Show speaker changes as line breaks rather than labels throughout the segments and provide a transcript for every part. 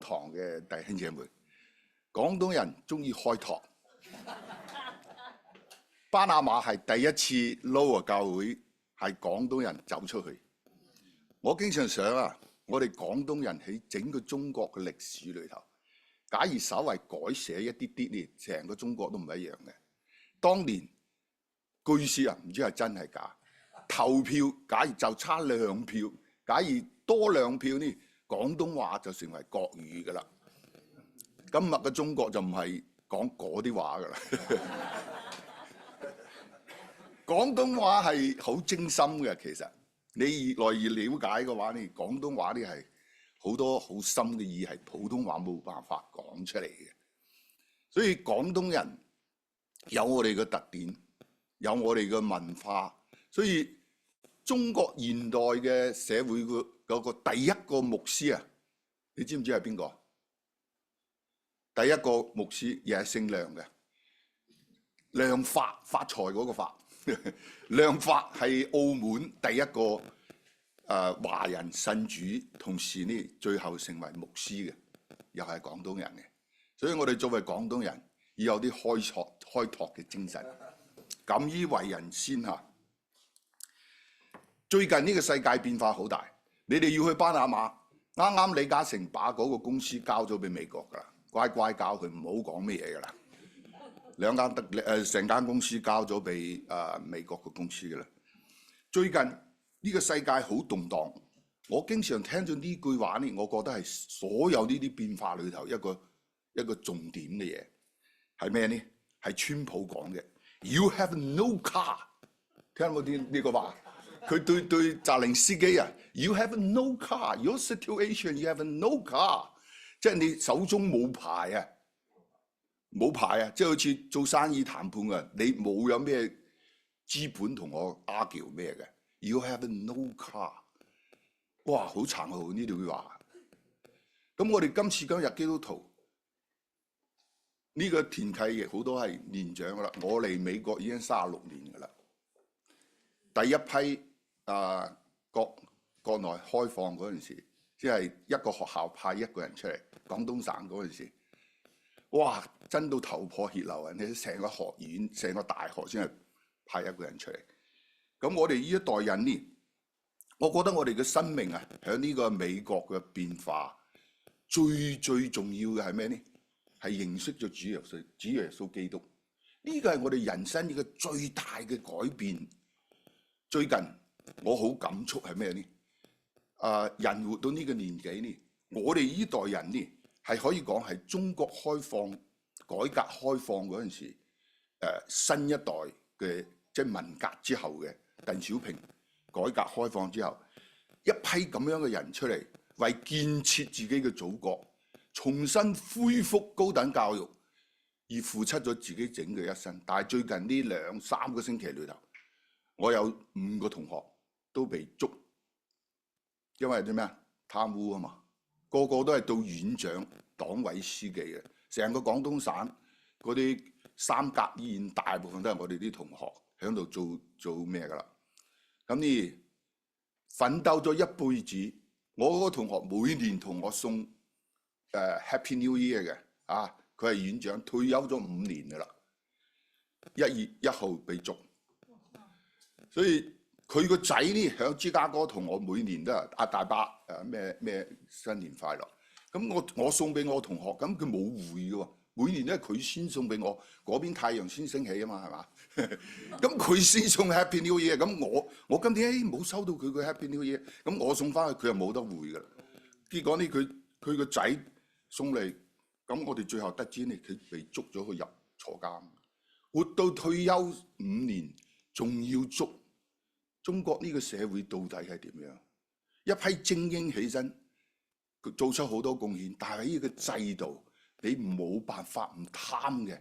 堂嘅弟兄姐妹，廣東人中意開拓。巴拿馬係第一次撈啊教會係廣東人走出去。我經常想啊，我哋廣東人喺整個中國嘅歷史裏頭，假如稍為改寫一啲啲咧，成個中國都唔一樣嘅。當年據說啊，唔知係真係假，投票假如就差2票，假如多2票呢，廣東話就成為國語㗎啦。今日嘅中國就唔係講嗰啲話㗎啦。廣東話係好精深嘅，其實你越來越了解嘅話，呢廣東話呢係好多好深嘅意，係普通話冇辦法講出嚟嘅。所以廣東人有我哋嘅特點，有我哋嘅文化。所以中國現代嘅社會嗰個第一個牧師啊，你知唔知係邊個？第一個牧師亦係姓梁嘅，梁發，發財嗰個發。梁發係澳門第一個華人信主，同時呢最後成為牧師嘅，又係廣東人嘅。所以我哋作為廣東人，要有啲開拓嘅精神，敢於為人先嚇。最近呢個世界變化好大，你哋要去巴拿馬，啱啱李嘉誠把嗰個公司交咗俾美國㗎啦，乖乖交佢，唔好講咩嘢㗎啦。成間公司交咗俾美國嘅公司㗎啦。最近呢個世界好動盪，我經常聽咗呢句話呢，我覺得係所有呢啲變化裏頭一個重點嘅嘢係咩呢？係川普講嘅 You have no car， 聽冇聽呢個話？佢對澤連斯基啊 You have no car， Your situation you have no car， 即係你手中冇牌啊！冇牌啊！即係好似做生意談判啊，你冇有咩資本同我 argue 咩嘅 ？You have no car， 哇！好殘酷呢句話。咁我哋今時今日基督徒呢個團契亦好多係年長噶啦。我嚟美國已經36年噶啦。第一批國內開放嗰陣時，即係一個學校派一個人出嚟，廣東省嗰陣時。哇！真到頭破血流啊！你成個學院、成個大學先係派一個人出嚟。咁我哋呢一代人呢，我覺得我哋嘅生命啊，喺呢個美國嘅變化，最重要嘅係咩呢？係認識咗主耶穌基督。呢個係我哋人生一個最大嘅改變。最近我好感觸係咩呢？人活到呢個年紀呢，我哋呢代人呢，係可以講係中國開放、改革開放嗰陣時，新一代嘅即係文革之後嘅鄧小平改革開放之後，一批咁樣嘅人出嚟，為建設自己嘅祖國、重新恢復高等教育而付出咗自己整個一生。但係最近呢2-3個星期裏頭，我有5個同學都被捉，因為啲咩啊？貪污啊嘛。個個都係到院長、黨委書記嘅，成個廣東省嗰啲3甲醫院大部分都係我哋啲同學喺度做咩㗎啦？咁呢奮鬥咗一輩子，我嗰個同學每年同我送Happy New Year 嘅，佢係院長，退休咗5年㗎啦，1月1號被捉，所以。佢個仔呢喺芝加哥同我每年都係大伯咩新年快樂。咁我送俾我同學，咁佢冇回嘅喎。每年咧佢先送俾我，嗰邊太陽先升起啊嘛，係嘛？咁佢先送 Happy New Year，咁我今年冇收到佢個 Happy New Year，咁我送翻去佢又冇得回㗎啦。結果呢佢個仔送嚟，咁我哋最後得知呢佢被捉咗去入坐監，活到退休5年仲要捉。中國呢個社會到底係點樣？一批精英起身，佢做出好多貢獻，但係呢個制度你冇辦法唔貪嘅。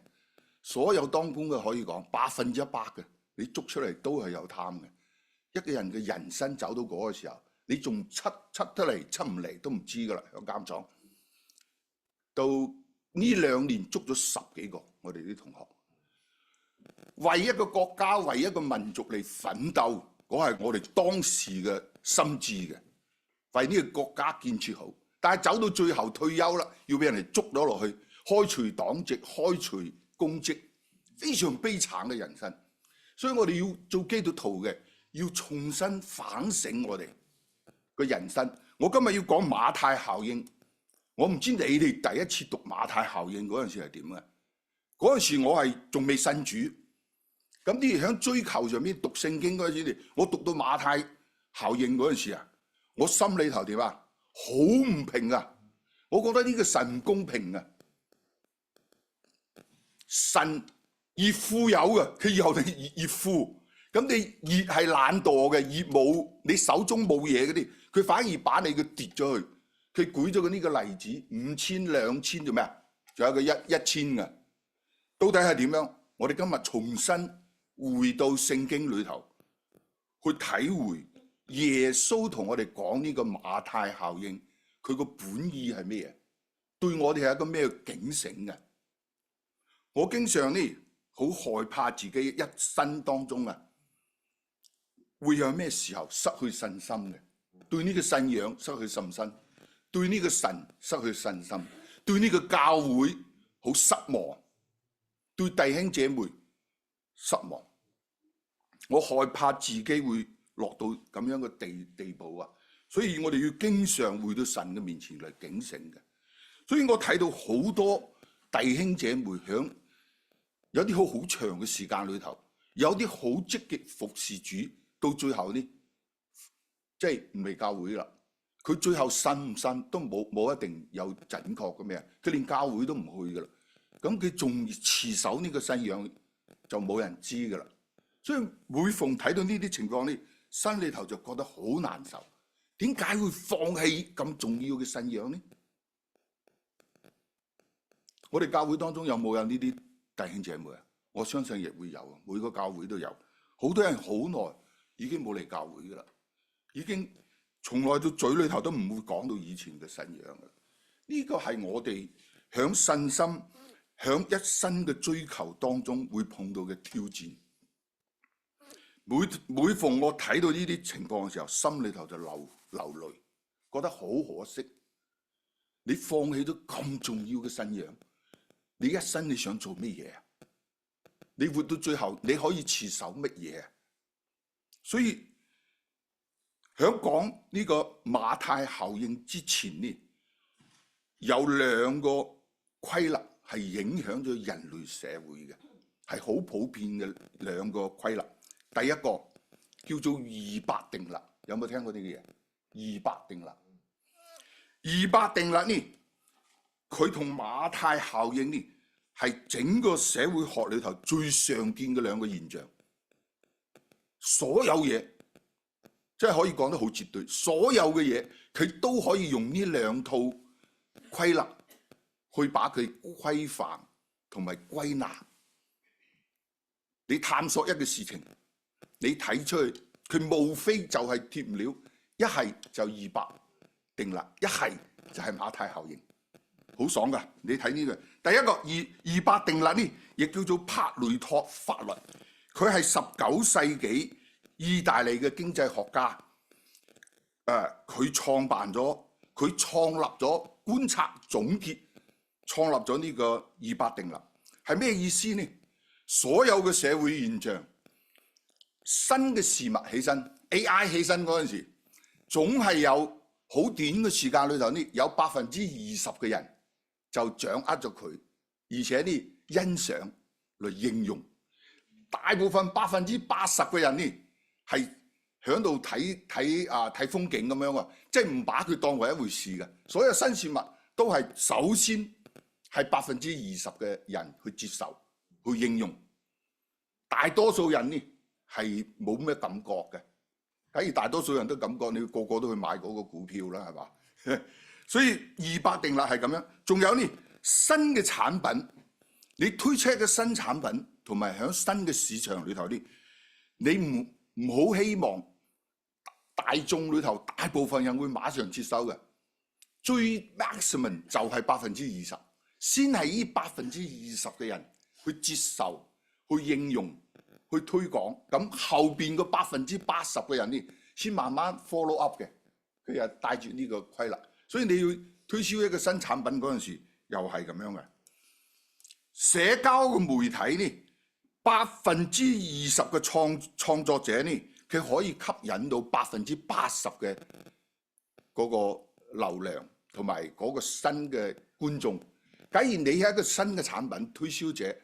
所有當官嘅可以講100%嘅，你捉出嚟都係有貪嘅。一個人嘅人生走到嗰個時候，你仲出得嚟出唔嚟都唔知㗎啦。喺監廠到呢2年捉咗10幾個，我哋啲同學為一個國家、為一個民族嚟奮鬥。嗰係我哋當時嘅心志嘅，為呢個國家建設好。但係走到最後退休啦，要俾人哋捉咗落去，開除黨籍、開除公職，非常悲慘嘅人生。所以我哋要做基督徒嘅，要重新反省我哋嘅人生。我今日要講馬太效應，我唔知你哋第一次讀馬太效應嗰陣時係點嘅？嗰陣時我係仲未信主，咁啲喺追求上面讀聖經嗰陣時，我讀到馬太效應嗰陣時啊，我心裏頭點啊？好唔平啊！我覺得呢個神唔公平啊！神越富有嘅，佢以後你越富，咁你越係懶惰嘅，越冇你手中冇嘢嗰啲，佢反而把你嘅跌咗去。佢舉咗個呢個例子，5000、2000做咩啊？仲有個1000嘅，到底係點樣？我哋今日重新回到聖經裏頭去體會耶穌同我哋講呢個馬太效應，佢個本意係咩嘢？對我哋係一個咩警醒嘅？我經常呢好害怕自己一生當中啊，會有咩時候失去信心嘅？對呢個信仰失去信心，對呢個神失去信心，對呢個教會好失望，對弟兄姐妹失望。我害怕自己會落到咁樣嘅地步啊！所以我哋要經常回到神嘅面前嚟警醒嘅。所以我睇到好多弟兄姐妹響有啲好長嘅時間裏頭，有啲好積極服侍主，到最後呢，即係唔嚟教會啦。佢最後信唔信都冇一定有準確嘅咩？佢連教會都唔去噶啦。咁佢仲持守呢個信仰，就冇人知噶啦。所以每逢睇到呢啲情況呢，心裏頭就覺得好難受。點解會放棄咁重要嘅信仰呢？我哋教會當中有冇呢啲弟兄姐妹啊？我相信亦會有啊，每個教會都有。好多人好耐已經冇嚟教會噶啦，已經從來到嘴裏頭都唔會講到以前嘅信仰噶。呢個係我哋響信心、響一生嘅追求當中會碰到嘅挑戰。每逢我睇到呢啲情況嘅時候，心裏頭就流淚，覺得好可惜。你放棄咗咁重要嘅信仰，你一生你想做乜嘢啊？你活到最後你可以持守乜嘢啊？所以響講呢個馬太效應之前呢，有2個規律係影響咗人類社會嘅，係好普遍嘅2個規律。第一個叫做200定律，有冇聽過呢啲嘢？200定律，200定律呢，佢同馬太效應呢係整個社會學裏頭最常見嘅2個現象。所有嘢即係可以講得好絕對，所有嘅嘢佢都可以用呢2套規律去把佢規範同埋歸納。你探索一個事情，你睇出去，佢無非就係貼唔了，一係就200定律，一係就係馬太效應，好爽噶！你睇呢個第一個200定律呢，亦叫做帕雷托法律，佢係19世紀意大利嘅經濟學家，佢創立咗觀察總結，創立咗呢個200定律，係咩意思呢？所有嘅社會現象，新嘅事物起身 ，AI 起身嗰陣時，總係有好短嘅時間裏頭呢，有20%嘅人就掌握咗佢，而且呢欣賞嚟應用。大部分80%嘅人呢係響度睇風景咁樣啊，即係唔把佢當為一回事嘅。所有新事物都係首先係20%嘅人去接受、去應用，大多數人呢係冇咩感覺嘅。假如大多數人都感覺，你個個都去買嗰個股票啦，係嘛？所以200定律係咁樣。仲有呢，新嘅產品，你推出一個新產品，同埋喺新嘅市場裏頭啲，你唔好希望大眾裏頭大部分人會馬上接收嘅。最 maximum 就係20%，先係呢20%嘅人去接受、去應用、去推廣，咁後邊個80%嘅人呢，先慢慢 follow up 嘅。佢又帶住呢個規律，所以你要推銷一個新產品嗰陣時，又係咁樣嘅。社交嘅媒體呢，20%嘅創作者呢，佢可以吸引到80%嘅嗰個流量同埋嗰個新嘅觀眾。假如你係一個新嘅產品推銷者，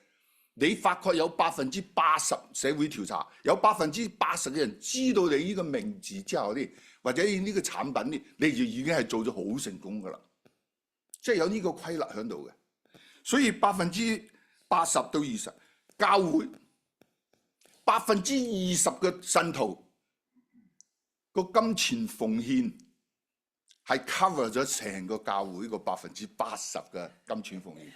你發覺有80%社會調查，有80%嘅人知道你呢個名字之後呢，或者呢個產品呢，你就已經係做咗好成功噶啦，即係有呢個規律喺度嘅。所以80%到20%，教會20%嘅信徒個金錢奉獻係 cover 咗成個教會個80%嘅金錢奉獻。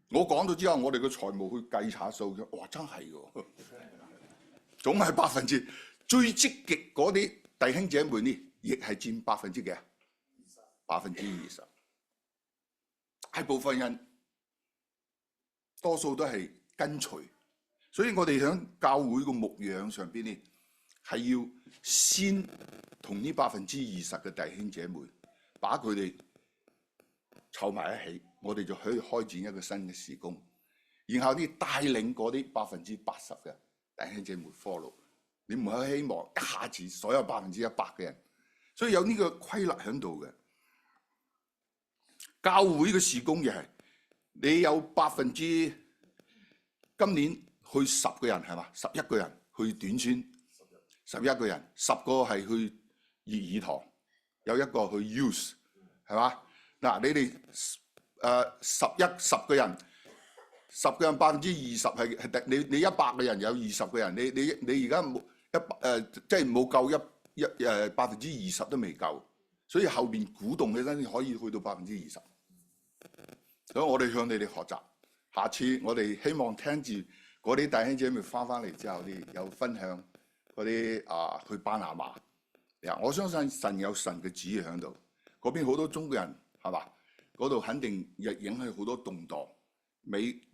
我講咗之後，我哋個財務去計查數嘅，哇，真係喎，總係%最積極嗰啲弟兄姐妹呢，亦係佔幾啊？20%，大部分人多數都係跟隨，所以我哋喺教會個牧養上邊呢，係要先同呢20%嘅弟兄姐妹把佢哋湊埋一起，我哋就可以開展一個新嘅事工，然後啲帶領嗰啲80%嘅弟兄姐妹 follow。你唔係希望一下子所有100%嘅人，所以有呢個規律喺度嘅。教會嘅事工嘅係你有今年去10個人係嘛，11個人去短宣，11個人，10個係去粵語堂，有1個去 youth 係嘛？嗱，你哋10個人，10個人20%係你100個人有20個人，你而家冇即係冇夠20%都未夠，所以後邊鼓動起身可以去到20%。所以我哋向你哋學習，下次我哋希望聽住嗰啲弟兄姐妹翻嚟之後，啲有分享嗰啲去巴拿馬。我相信神有神嘅旨意喺度，嗰邊好多中國人係嘛，嗰度肯定亦引起好多動盪。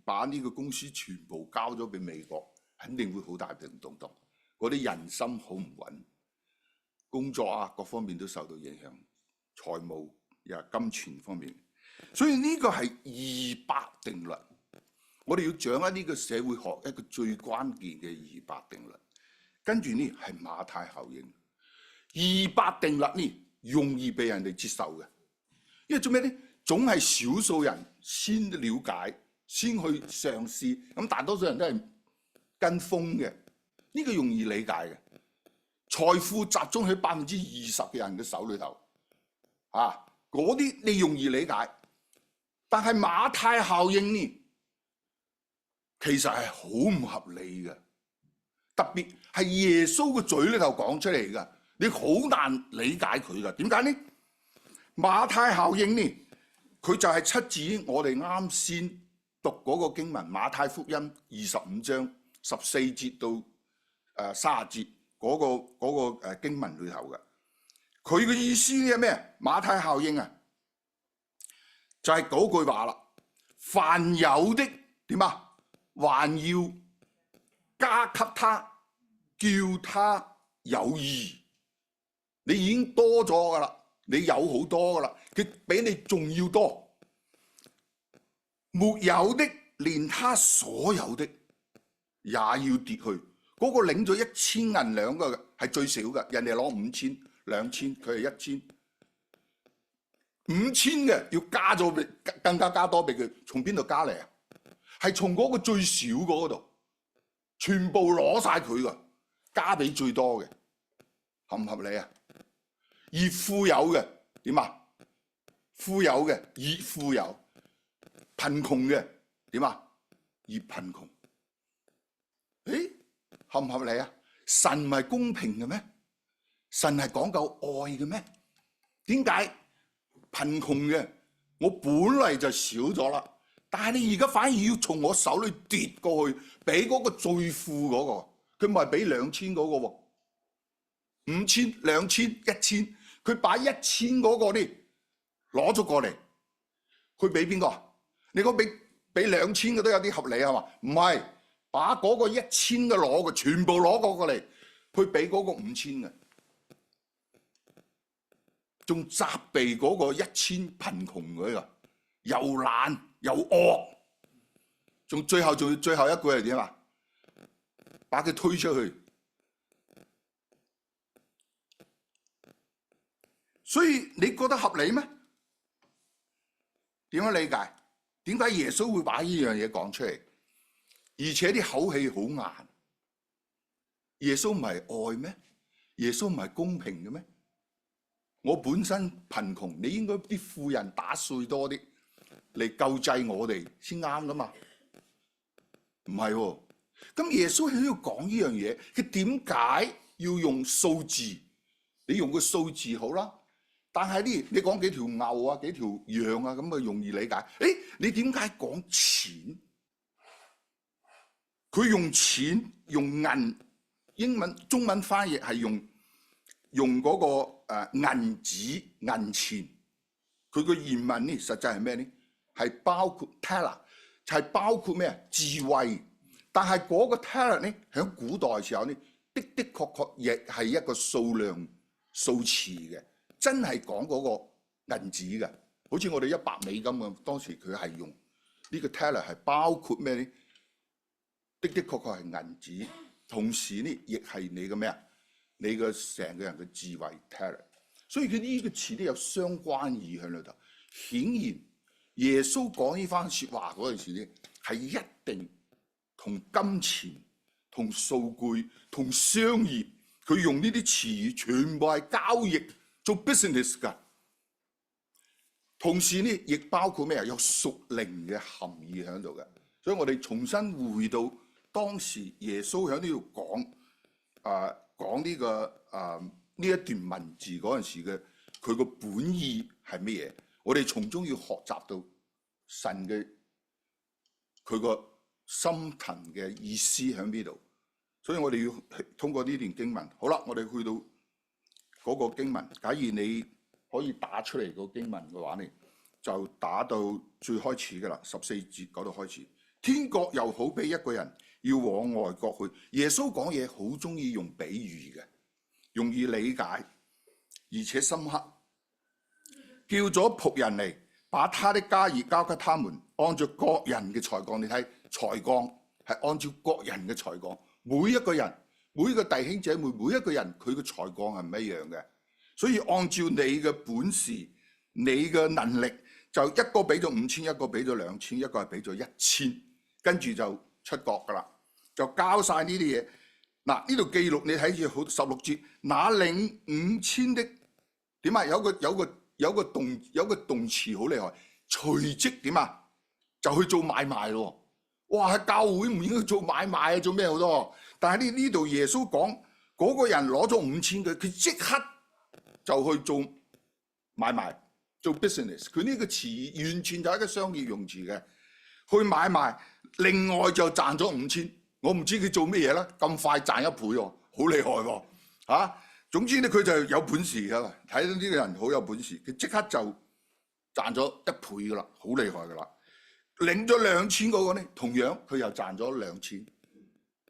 把呢個公司全部交咗俾美國，肯定會好大嘅動盪。嗰啲人心好唔穩，工作各方面都受到影響，財務又金錢方面。所以呢個係200定律，我哋要掌握呢個社會學一個最關鍵嘅200定律。跟住呢係馬太效應，200定律呢容易被人哋接受嘅，因為做咩呢？總係少數人先了解，先去嘗試，咁大多數人都係跟風嘅，呢個容易理解嘅。財富集中喺20%嘅人嘅手裏頭，嗰啲你容易理解。但係馬太效應呢，其實係好唔合理嘅，特別係耶穌個嘴裏頭講出嚟嘅，你好難理解佢㗎。點解呢？馬太效應呢，佢就係出自我哋啱先讀嗰個經文，馬太福音25章14節到30節嗰個經文裏頭嘅。佢嘅意思係咩？馬太效應就係嗰句話啦，凡有的點啊，還要加給他，叫他有餘。你已經多咗噶啦，你有好多噶啦，佢比你仲要多。沒有的，連他所有的也要奪去。嗰個領咗1000銀兩嘅係最少嘅，人哋攞5000、2000，佢係1000。5000嘅要加咗俾，更加加多俾佢，從邊度加嚟啊？係從嗰個最少嗰度，全部攞晒佢噶，加俾最多嘅，合唔合理啊？而富有嘅點啊？富有嘅越富有，貧窮嘅點啊？越貧窮。誒，合唔合理啊？神唔係公平嘅咩？神係講究愛嘅咩？點解？貧窮嘅，我本嚟就少咗啦，但係你而家反而要從我手裏奪過去，俾嗰個最富嗰個，佢唔係俾2000嗰個喎，5000、2000、1000，佢把1000嗰個啲攞咗過嚟，佢俾邊個？你講俾2000嘅都有啲合理係嘛？唔係，把嗰個1000嘅攞嘅全部攞過嚟，去俾嗰個5000嘅。仲責備嗰個1000貧窮嗰個，又懶又惡，仲最後一句係點啊？把佢推出去。所以你覺得合理咩？點樣理解？點解耶穌會把呢樣嘢講出嚟？而且啲口氣好硬。耶穌唔係愛咩？耶穌唔係公平嘅咩？我本身貧窮，你應該啲富人打稅多啲嚟救濟我哋先啱噶嘛？唔係喎。咁耶穌喺度講呢樣嘢，佢點解要用數字？你用個數字好啦。但係呢，你講幾條牛啊，幾條羊啊，咁啊容易理解。誒，你點解講錢？佢用錢用銀，英文中文翻譯係用嗰個銀紙銀錢。佢個原文呢，實際係咩呢？係包括 talent， 係包括咩啊？智慧。但係嗰個 talent 呢，喺古代時候呢，的確亦係一個數量數詞嘅。真係講嗰個銀紙嘅，好似我哋100美金咁。當時佢係用呢個 talent 係包括咩呢？的確係銀紙，同時呢亦係你嘅咩啊？你嘅成個人嘅智慧 talent。所以佢呢個詞都有相關意喺裏頭。顯然耶穌講呢番説話嗰陣時呢，係一定同金錢、同數據、同商業，佢用呢啲詞語全部係交易。做 business 㗎，同時呢亦包括咩啊？有屬靈嘅含義喺度嘅，所以我哋重新回到當時耶穌喺呢度講呢呢一段文字嗰陣時嘅佢個本意係咩嘢？我哋從中要學習到神嘅佢個深層嘅意思喺呢度，所以我哋要通過呢段經文。好啦，我哋去到嗰個經文，假如你可以打出嚟個經文嘅話呢，就打到最開始嘅啦，14節嗰度開始。天國又好比一個人要往外國去。耶穌講嘢好中意用比喻嘅，容易理解而且深刻。叫咗僕人嚟，把他的家業交給他們，按照各人嘅才幹。你睇才幹係按照各人嘅才幹，每一個人。每個弟兄姐妹，每一個人佢嘅才幹係唔一樣嘅，所以按照你嘅本事、你嘅能力，就一個俾咗5000，一個俾咗2000，一個係俾咗1000，跟住就出國噶啦，就交晒呢啲嘢。嗱，呢度記錄你睇住好16節，那領5000的點啊？有個動詞好厲害，隨即點啊？就去做買賣咯。哇！喺教會唔應該做買賣啊，做咩好多？但係呢度耶穌講嗰個人攞咗5000嘅，佢即刻就去做買賣，做 business。佢呢個詞完全就係一個商業用詞嘅，去買賣。另外就賺咗5000，我唔知佢做咩嘢啦，咁快賺1倍喎，好厲害喎嚇！總之咧，佢就有本事㗎啦。睇到呢個人好有本事，佢即刻就賺咗1倍㗎啦，好厲害㗎啦。領咗2000嗰個咧，同樣佢又賺咗2000，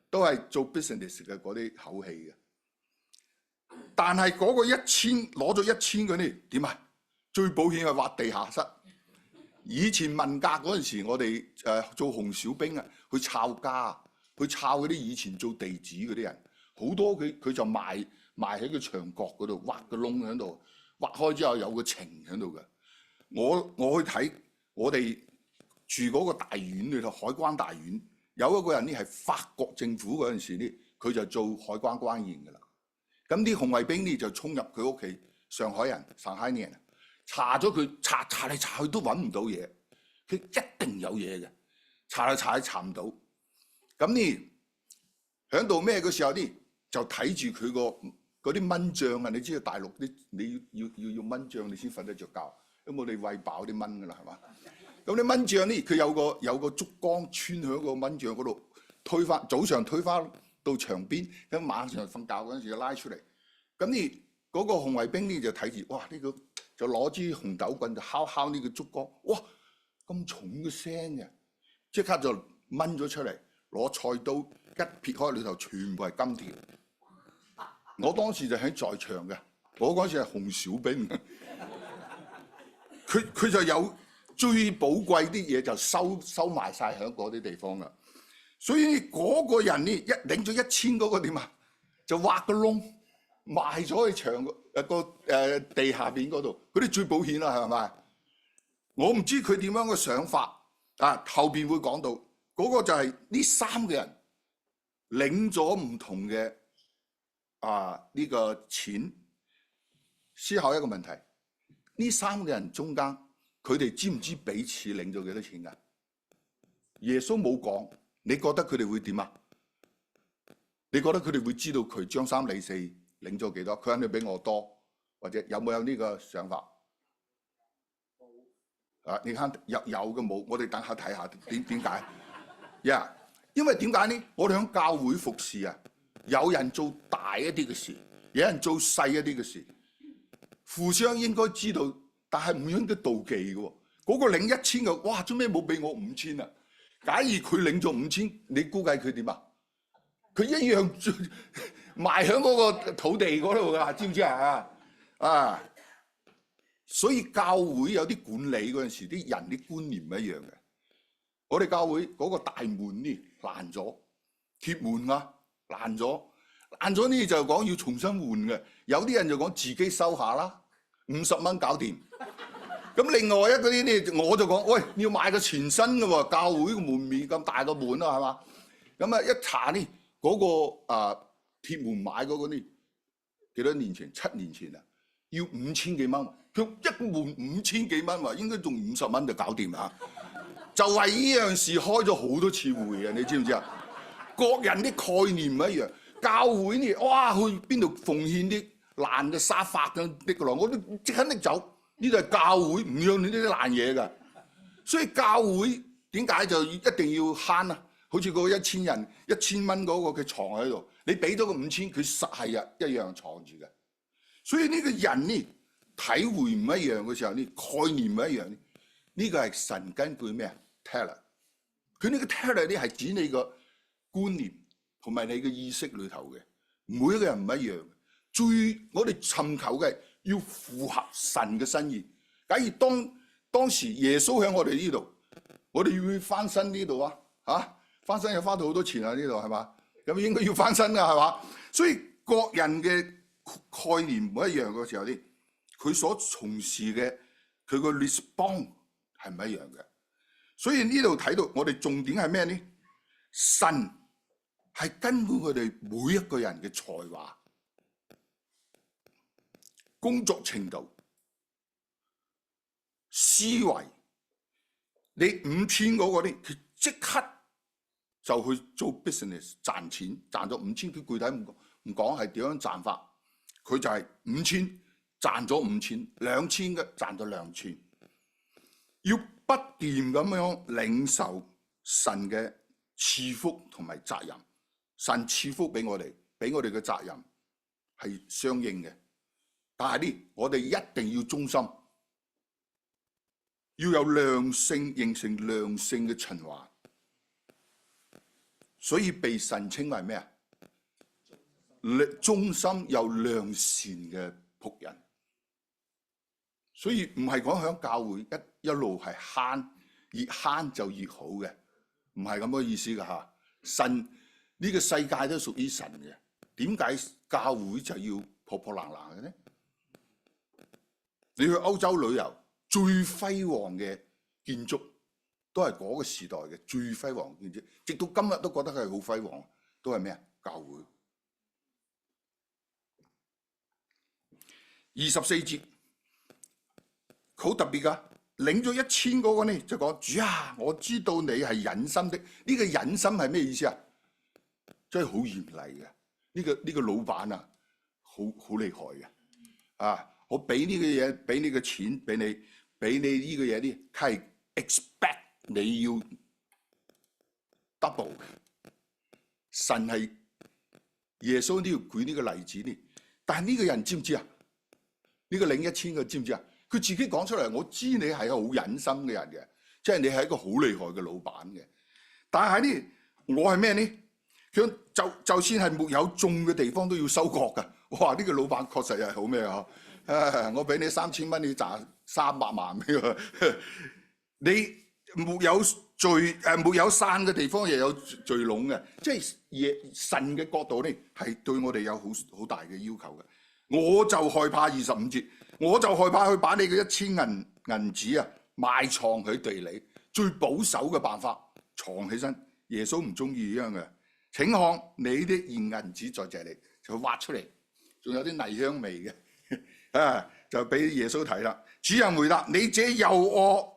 都係做 business 嘅嗰啲口氣嘅。但係嗰個1000攞咗1000嗰啲點啊？最保險係挖地下室。以前文革嗰陣時，我哋做紅小兵啊，去抄家，去抄嗰啲以前做地址嗰啲人，好多佢就埋喺個牆角嗰度，挖個窿喺度，挖開之後有個情喺度嘅。我去睇我哋住嗰個大院裏頭，海關大院有一個人呢係法國政府嗰陣時呢，佢就做海關關員㗎啦。咁啲紅衛兵呢就衝入佢屋企，上海人查咗佢，查嚟查去都揾唔到嘢，佢一定有嘢嘅，查嚟查去查唔到。咁呢響度咩嘅時候呢，就睇住佢嗰啲蚊帳啊！你知道大陸啲你要蚊帳你先瞓得着覺，因為我哋餵飽啲蚊㗎啦，係嘛？咁啲蚊帳呢，佢有個燭光穿喺個蚊帳嗰度，早上推返到牆邊，咁晚上瞓覺嗰陣時就拉出嚟。咁呢嗰個紅衛兵呢就睇住，哇！呢個就攞支紅豆棍就敲呢個燭光，哇！咁重嘅聲嘅，即刻就掹咗出嚟，攞菜刀一撇開裏頭，全部係金條。我當時就喺在場嘅，我嗰時係紅小兵，佢就有最寶貴啲嘢就收埋晒喺嗰啲地方啦。所以嗰個人呢，一領咗1000嗰個點啊，就挖個窿埋咗去牆地下邊嗰度，嗰啲最保險啦，係咪？我唔知佢點樣嘅想法啊，後邊會講到嗰個就係呢3個人領咗唔同嘅呢個錢。思考一個問題，呢3個人中間，佢哋知唔知彼此領咗幾多錢㗎？耶穌冇講，你覺得佢哋會點啊？你覺得佢哋會知道佢張三李四領咗幾多？佢肯定比我多，或者有冇呢個想法？你睇有嘅冇？我哋等下睇下點解？因為點解呢？我哋喺教會服侍啊，有人做大一啲嘅事，有人做細一啲嘅事。互相應該知道，但係唔應該妒忌嘅喎。嗰個領1000嘅，哇！做咩冇俾我5000啊？假如佢領咗5000，你估計佢點啊？佢一樣埋喺嗰個土地嗰度㗎，知唔知啊？所以教會有啲管理嗰陣時，啲人啲觀念唔一樣嘅。我哋教會嗰個大門呢爛咗，鐵門啊爛咗呢就講要重新換嘅。有啲人就講自己收下啦，50蚊搞掂。咁另外一嗰啲呢，我就講喂，要買個全新嘅喎，教會個門面咁大個門啊，係嘛？咁啊一查呢嗰個鐵門買嗰個呢幾多年前？7年前啊，要5000幾蚊。佢一門5000幾蚊喎，應該仲50蚊就搞掂啦。就為呢樣事開咗好多次會啊！你知唔知啊？各人啲概念唔一樣。教會呢，哇，去邊度奉獻啲爛嘅沙發咁拎過來，我都即刻拎走。呢度係教會，唔讓你呢啲爛嘢㗎。所以教會點解就一定要慳啊？好似嗰1000人1000蚊嗰個嘅床喺度，你俾咗個5000，佢實係一樣藏住嘅。所以呢個人呢，體會唔一樣嘅時候呢，概念唔一樣。呢個係神根據咩啊 ？Teller， 佢呢個 Teller 呢係指你個觀念同埋你嘅意識裏頭嘅，每一個人唔一樣。我哋尋求嘅要符合神嘅心意。假如當時耶穌喺我哋呢度，我哋要唔要翻身呢度啊？翻身又花到好多錢啊！呢度係嘛？咁應該要翻身㗎係嘛？所以各人嘅概念唔一樣嘅時候呢，佢所從事嘅佢個 response 係唔一樣嘅。所以呢度睇到我哋重點係咩呢？神係根據佢哋每一個人嘅才華、工作程度、思維，你5000嗰個呢，佢即刻就去做 business 賺錢，賺咗5000，佢具體唔講係點樣賺法，佢就係5000賺咗5000，2000嘅賺咗2000，要不斷咁樣領受神嘅賜福同埋責任。神賜福俾我哋，俾我哋嘅責任係相應嘅。但係呢，我哋一定要忠心，要有良性，形成良性嘅循環。所以被神稱為咩啊？忠心又良善嘅僕人。所以唔係講響教會一路係慳，越慳就越好嘅，唔係咁嘅意思㗎嚇。神呢個世界都屬於神嘅，點解教會就要破破爛爛嘅呢？你去歐洲旅遊，最輝煌嘅建築都係嗰個時代嘅最輝煌建築，直到今日都覺得佢係好輝煌，都係咩啊？教會。24節好特別㗎，領咗1000嗰個呢就講：主啊，我知道你係忍心的。呢個忍心係咩意思啊？真係好嚴厲嘅。呢個老闆啊，好厲害嘅啊！我俾呢個嘢，俾呢個錢俾你，俾你呢個嘢呢，係 expect 你要 double。神係耶穌都要舉呢個例子呢，但係呢個人知唔知啊？呢個領1000嘅知唔知啊？佢自己講出嚟，我知你係好忍心嘅人嘅，即係你係一個好厲害嘅老闆嘅。但係呢，我係咩呢？佢就算係沒有種嘅地方都要收割㗎。哇！呢個老闆確實係好咩啊？我俾你3000蚊，你賺300萬俾我。你沒有罪沒有散嘅地方，又有聚攏嘅，即係神嘅角度咧，係對我哋有好大嘅要求嘅。我就害怕25節，我就害怕佢把你嘅1000銀子啊埋藏喺地裏，最保守嘅辦法藏起身。耶穌唔中意呢樣嘅。請看你的現銀子在這裏，就挖出嚟，仲有啲泥香味嘅，就俾耶穌睇啦。主人回答：你這又惡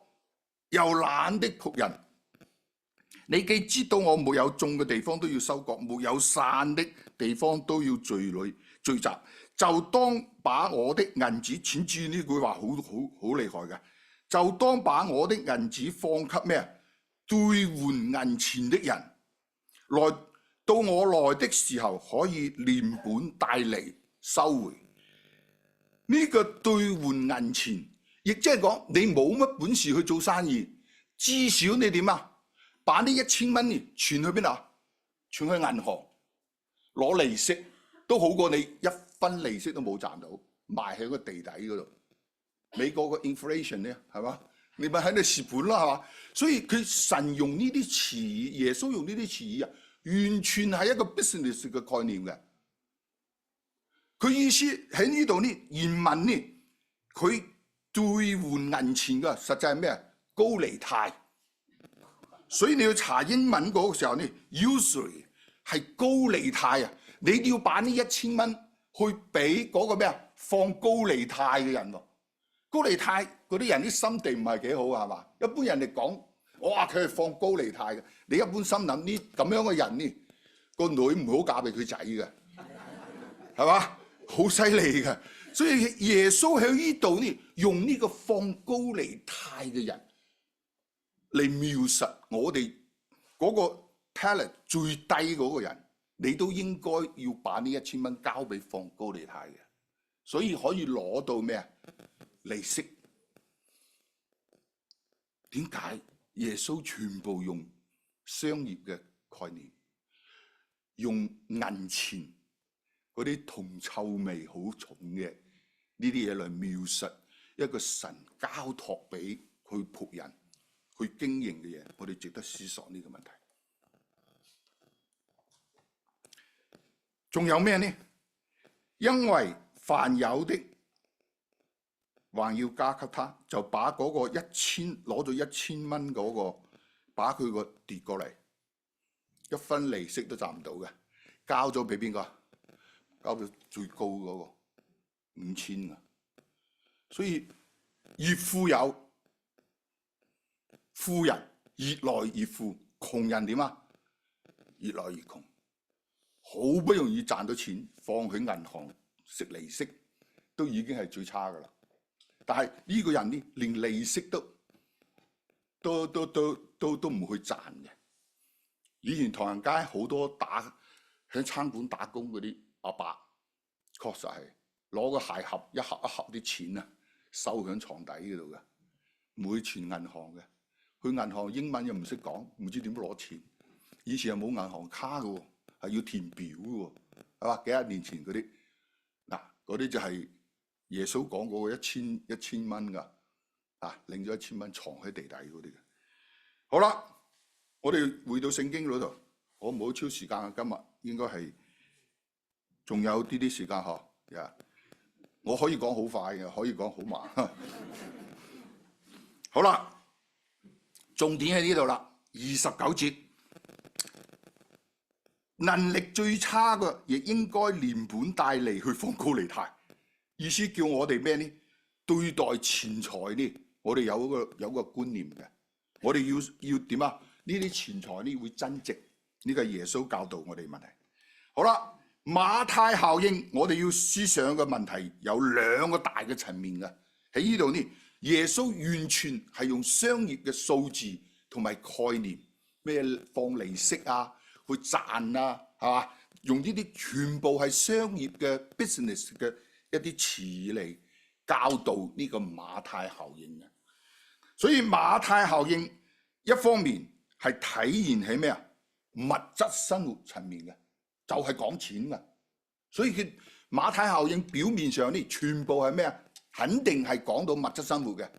又懶的僕人，你既知道我沒有種嘅地方都要收割，沒有散的地方都要聚集，就當把我的銀子，請注意呢句話好厲害嘅，就當把我的銀子放給咩啊？兌換銀錢的人，到我來的時候可以連本帶利收回。呢個兌換銀錢，亦即係講你冇乜本事去做生意，至少你點啊？把呢1000蚊存去邊度？存去銀行攞利息，都好過你一分利息都冇賺到，埋喺個地底嗰度。美國個 inflation 咧，係嘛？你咪喺度蝕本啦，係嘛？所以佢神用呢啲詞語，耶穌用呢啲詞語啊，完全係一個 business 嘅概念嘅。佢意思喺呢度呢，原文呢，佢兌換銀錢嘅，實際係咩啊？高利貸。所以你要查英文嗰個時候呢 usury 係高利貸啊！你要把呢1000蚊去俾嗰個咩啊？放高利貸嘅人喎。高利貸嗰啲人啲心地唔係幾好係嘛？一般人哋講，哇佢係放高利貸嘅，你一般心諗呢咁樣嘅人呢，個女唔好嫁俾佢仔嘅，係嘛？好犀利嘅。所以耶穌喺呢度呢，用呢個放高利貸嘅人嚟描述我哋嗰個 talent 最低嗰個人，你都應該要把呢1000蚊交俾放高利貸嘅，所以可以攞到咩啊？利息。點解耶穌全部用商業嘅概念，用銀錢嗰啲銅臭味好重嘅呢啲嘢嚟描述一個神交託俾佢僕人去經營嘅嘢？我哋值得思索呢個問題。仲有咩呢？因為凡有的還要加給他，就把嗰個攞咗1000蚊嗰個，把佢個跌過嚟，一分利息都賺唔到嘅，交咗俾邊個？交到最高嗰個5000啊！所以越富有，富人越來越富，窮人點啊？越來越窮，好不容易賺到錢，放喺銀行食利息，都已經係最差噶啦。但係呢個人呢，連利息都唔去賺嘅。以前唐人街好多喺餐館打工嗰啲阿伯，確實係攞個鞋盒一盒啲錢啊，收喺床底嗰度嘅，唔會存銀行嘅。去銀行英文又唔識講，唔知點攞錢。以前又冇銀行卡嘅喎，係要填表嘅喎，係嘛？幾廿年前嗰啲嗱，嗰啲就係耶穌講嗰個一千蚊㗎，領咗1000蚊藏喺地底嗰啲嘅。好啦，我哋回到聖經嗰度，我唔好超時間啊！今日應該係仲有啲時間嗬。我可以講好快嘅，可以講好慢。好啦，重點喺呢度啦。29節，能力最差嘅亦應該連本帶利去放高利貸。意思叫我哋咩呢？對待錢財呢，我哋有個觀念嘅。我哋要點啊？呢啲錢財呢會增值，呢個係耶穌教導我哋問題。好啦，馬太效應，我哋要思想嘅問題有2個大嘅層面嘅。喺呢度呢，耶穌完全係用商業嘅數字同埋概念，咩放利息啊，去賺啊，係嘛？用呢啲全部係商業嘅 business 嘅一啲詞嚟教導呢個馬太效應嘅。所以馬太效應一方面係體現喺咩啊？物質生活層面嘅，就係講錢嘅。所以佢馬太效應表面上呢，全部係咩啊？肯定係講到物質生活嘅，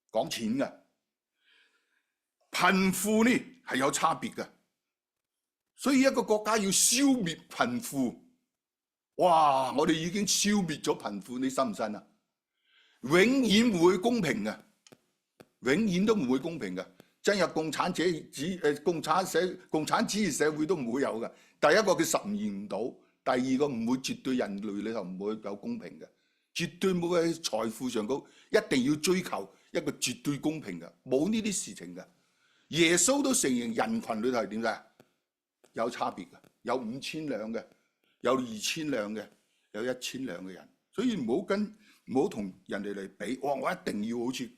講錢嘅。貧富呢係有差別嘅，所以一個國家要消滅貧富，哇！我哋已經消滅咗貧富，你信唔信啊？永遠唔會公平嘅，永遠都唔會公平嘅。進入共產主義社會都唔會有嘅。第一個佢實現唔到，第二個唔會絕對人類裏頭唔會有公平嘅，絕對冇喺財富上高一定要追求一個絕對公平嘅，冇呢啲事情嘅。耶穌都承認人群裏頭係點解？有差別嘅，有5000兩嘅，有2000兩嘅，有1000兩嘅人，所以唔好同人哋嚟比。哇！我一定要好似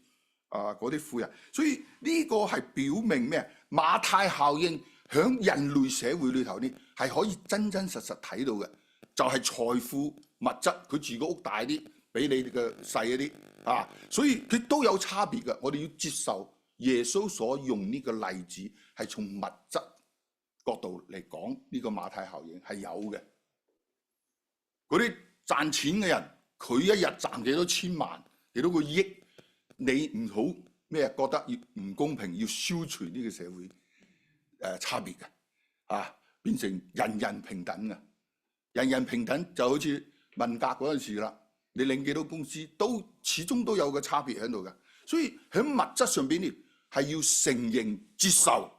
嗰啲富人，所以呢個係表明咩？馬太效應響人類社會裏頭呢，係可以真真實實睇到嘅，就係財富物質，佢住個屋大啲，比你哋嘅細一啲啊，所以佢都有差別嘅。我哋要接受耶穌所用呢個例子係從物質角度嚟講，呢個馬太效應係有嘅。嗰啲賺錢嘅人，佢一日賺幾多千萬，幾多個億，你唔好咩覺得要唔公平，要消除呢個社會差別嘅啊，變成人人平等嘅。人人平等就好似文革嗰陣時啦，你領幾多工資都始終都有個差別喺度嘅。所以喺物質上邊呢，係要承認、接受、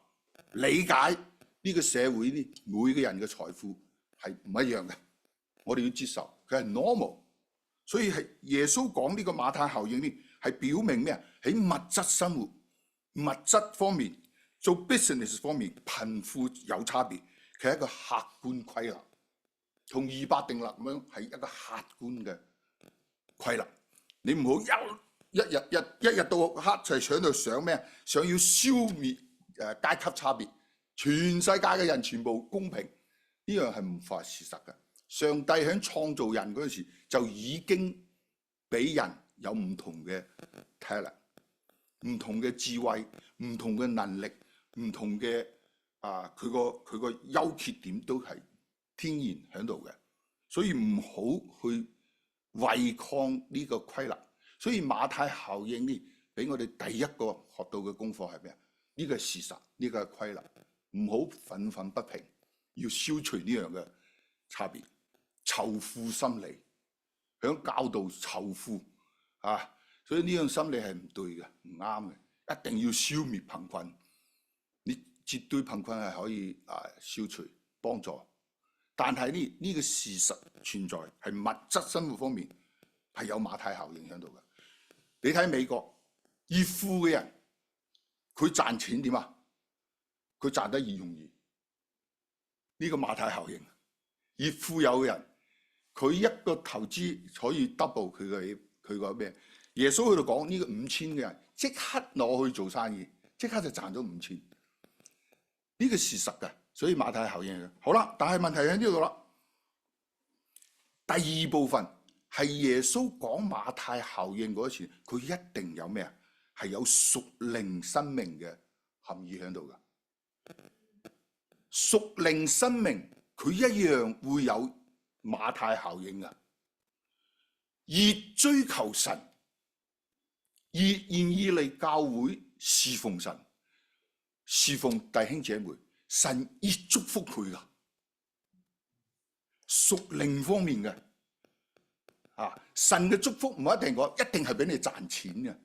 理解呢個社會呢，每個人嘅財富係唔一樣嘅。我哋要接受佢係 normal。所以係耶穌講呢個馬太效應呢，係表明咩啊？喺物質生活、物質方面做 business 方面，貧富有差別，佢係一個客觀規律，同200定律咁樣係一個客觀嘅規律。你唔好一日到黑就係喺度想咩？想要消滅階級差別，全世界嘅人全部公平，呢樣係唔符合事實嘅。上帝喺創造人嗰陣時就已經俾人有唔同嘅 talent、唔同嘅智慧、唔同嘅能力、唔同嘅佢個優缺點都係天然喺度嘅，所以唔好去違抗呢個規律。所以馬太效應呢，俾我哋第一個學到嘅功課係咩啊？呢個係事實，呢個係規律，唔好憤憤不平，要消除呢樣嘅差別。仇富心理，響教導仇富所以呢樣心理係唔對嘅，唔啱嘅，一定要消滅貧困。你絕對貧困係可以消除幫助，但係呢個事實存在係物質生活方面係有馬太效應喺度嘅。你睇美國越富嘅人，佢賺錢點啊？佢賺得越容易，呢個馬太效應。越富有嘅人，佢一個投資可以 double 佢個咩？耶穌喺度講呢個5000嘅人，即刻攞去做生意，即刻就賺咗5000。呢個事實嘅，所以馬太效應好啦。但係問題喺呢度啦。第二部分係耶穌講馬太效應嗰時，佢一定有咩啊？係有屬靈生命嘅含義喺度嘅。屬靈生命佢一樣會有馬太效應嘅，越追求神，越願意嚟教會侍奉神、侍奉弟兄姐妹，神越祝福佢噶。屬靈方面嘅神嘅祝福唔一定講，一定係俾你賺錢嘅。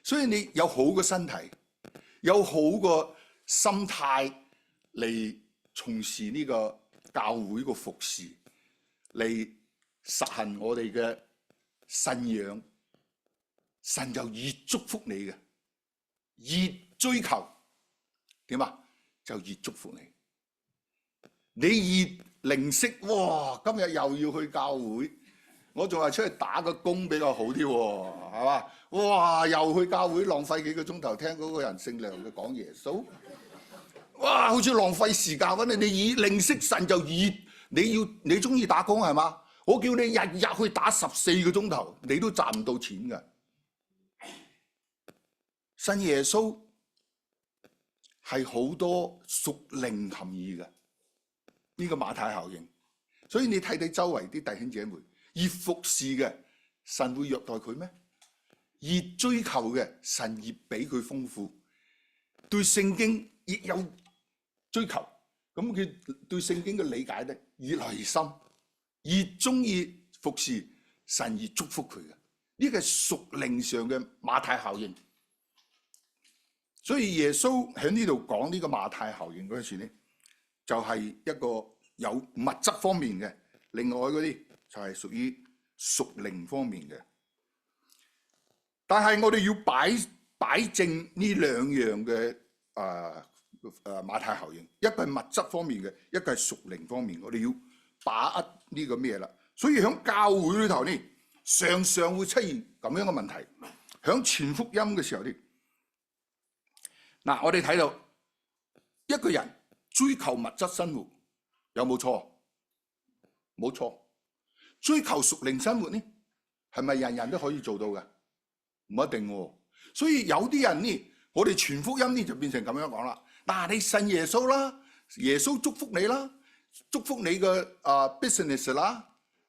所以你有好嘅身體，有好嘅心態嚟從事呢個教會個服侍，嚟實行我哋嘅信仰，神就越祝福你嘅，越追求點啊，就越祝福你。你越吝嗇，哇！今日又要去教會，我仲係出去打個工比較好啲喎，係嘛？哇！又去教會浪費幾個鐘頭聽嗰個人姓梁嘅講耶穌，哇！好似浪費時間咁。你越吝嗇，神就越你中意打工係嘛？我叫你日日去打14個鐘頭，你都賺唔到錢㗎。信耶穌係好多屬靈含義嘅，呢個馬太效應所以你睇睇周圍啲弟兄姐妹，越服侍嘅神會虐待佢咩？越追求嘅神越俾佢豐富，對聖經越有追求，咁佢對聖經嘅理解得越嚟越深，越中意服侍神越祝福佢嘅。呢個係屬靈上嘅馬太效應。所以耶穌喺呢度講呢個馬太效應嗰陣時咧，就係一個有物質方面嘅，另外嗰啲就係屬於屬靈方面嘅。但係我哋要擺正呢兩樣嘅馬太效應，一個係物質方面嘅，一個係屬靈方面。我哋要把握呢個咩啦？所以喺教會裏頭呢，常常會出現咁樣嘅問題。喺傳福音嘅時候呢，嗱，我哋睇到一個人追求物質生活有冇錯？冇錯。追求屬靈生活呢，係咪人人都可以做到嘅？唔一定喎。所以有啲人呢，我哋傳福音呢就變成咁樣講啦。嗱，你信耶穌啦，耶穌祝福你啦，祝福你嘅business 啦。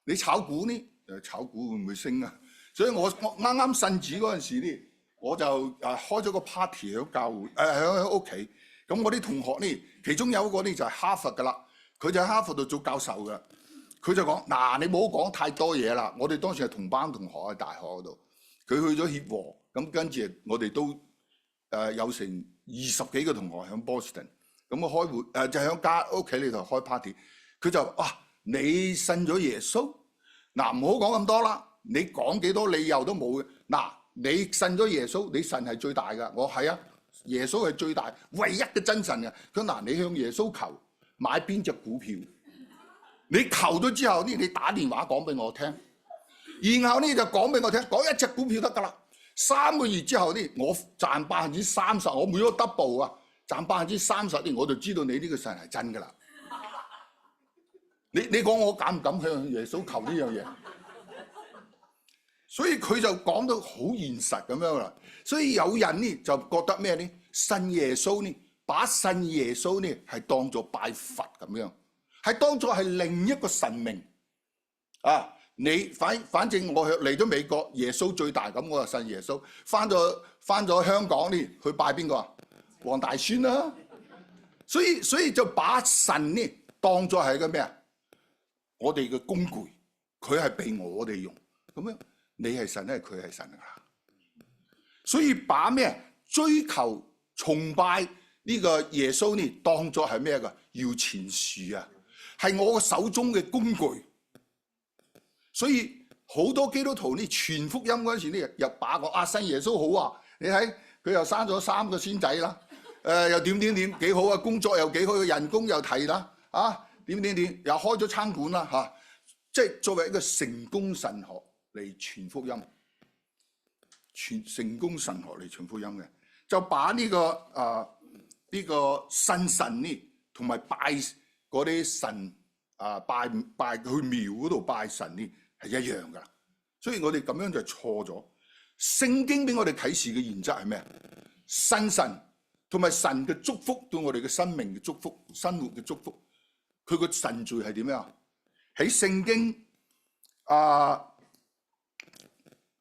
你炒股呢？炒股會唔會升啊？所以我啱啱信主嗰陣時呢，我就開咗個 party 喺教會，喺屋企。咁我啲同學呢，其中有一個呢就係哈佛噶啦，佢就喺哈佛度做教授噶。佢就講：嗱，你唔好講太多嘢啦。我哋當時係同班同學喺大學嗰度，佢去咗協和，咁跟住我哋都有成20幾個同學喺 Boston， 咁我開會就喺家屋企裏頭開 party。佢就哇，你信咗耶穌？嗱，唔好講咁多啦，你講幾多理由都冇嘅。嗱，你信咗耶穌，你神係最大噶。我係啊，耶穌係最大，唯一嘅真神嘅。佢嗱，你向耶穌求買邊隻股票，你求咗之後呢，你打電話講俾我聽，然後呢就講俾我聽，講一隻股票得噶啦。3個月之後呢，我賺30%，我每個 double 啊，賺30%呢，我就知道你呢個神係真噶啦。你講我敢唔敢向耶穌求呢樣嘢？所以佢就講到好現實咁樣啦。所以有人呢就覺得咩呢？信耶穌呢，把信耶穌呢係當作拜佛咁樣，係當作係另一個神明啊！你反正我嚟咗美國，耶穌最大，咁我就信耶穌。翻咗香港呢，去拜邊個啊？黃大仙啦。所以就把神呢當作係個咩啊？我哋嘅工具，佢係俾我哋用咁樣。你係神咧，佢係神啊！所以把咩追求崇拜呢個耶穌呢，當作係咩噶？搖錢樹啊，係我手中嘅工具。所以好多基督徒呢傳福音嗰陣時呢，又把個信耶穌好啊！你睇佢又生咗3個孫仔啦，又點幾好啊！工作又幾好，人工又提啦，啊點又開咗餐館啦嚇！即係作為一個成功神學嚟傳福音，成功神學嚟傳福音嘅，就把呢個信神呢，同埋拜嗰啲神拜去廟嗰度拜神呢係一樣噶啦。所以我哋咁樣就錯咗。聖經俾我哋啟示嘅原則係咩？信神同埋神嘅祝福對我哋嘅生命嘅祝福、生活嘅祝福，佢個神序係點樣？喺聖經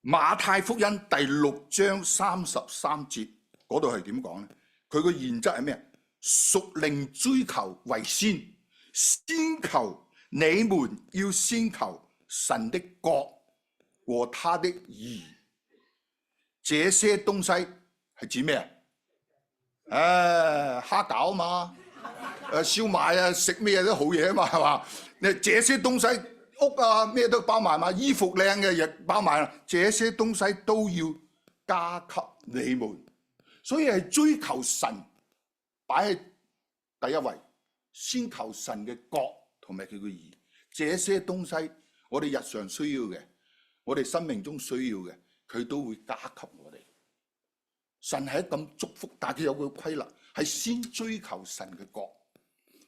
馬太福音第6章33節嗰度係點講咧？佢個原則係咩？屬靈追求為先，先求你們要先求神的國和他的義，這些東西係指咩啊？蝦餃嘛，燒賣啊，食咩都好嘢啊嘛，係嘛？你這些東西屋啊咩都包埋嘛，衣服靚嘅亦包埋啦，這些東西都要加給你們，所以係追求神擺喺第一位，先求神嘅國同埋佢嘅義，這些東西我哋日常需要嘅，我哋生命中需要嘅，佢都會加給我哋。神係咁祝福，但係佢有個規律，係先追求神嘅國。